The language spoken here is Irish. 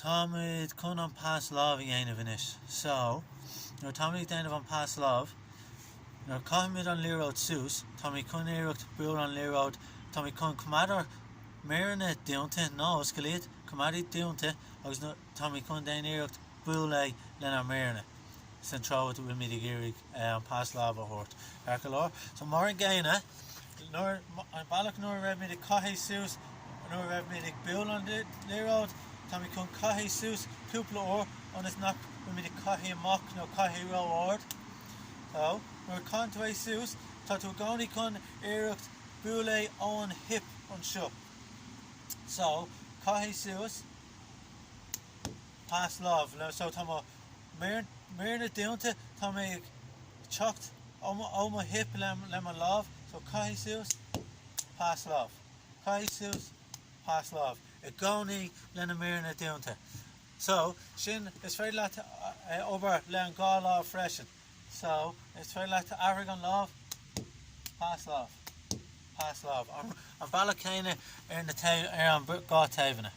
Táid chun an Pas Lámha dhéanamh inis. So, nuair táid dhéanamh an Pas Lámha, nuair caiimiid an líróid sús, táid chun éireacht buail an líróid, táid chun cumadar méarna dúnta, ná oscailíad, cumadí dúnta, agus táid chun déan éireacht buail é lena méarna. San tráid bhfuil míad géirigh an Pas Lámha hort. Ar go leor. So mar an ggéine, an bailach nuair raibh míad caithfí sús, nuair raibh míad buail an líróid, táid chun caithfí sús cúpla uair, anas nach bhfuil míad caithfí amach nó caithfí róáard. So, nuair cant é sús, tá tú gcónaí chun éireacht buail é ón hip an seo. So, caithfí sús, Pas Lámha. So tá méarna dúnta, tá ag ceacht ó hip le an lámh. So caithfí sús, Pas Lámha. Caithfí sús, Pas Lámha. I gcónaí lena méarna dúnta. So, sin is féidir leat obair le an gá lámh freisin. So, is féidir leat airg an lámh, Pas Lámha. Pas Lámha. An bailach chéine ar an gá taobhanna.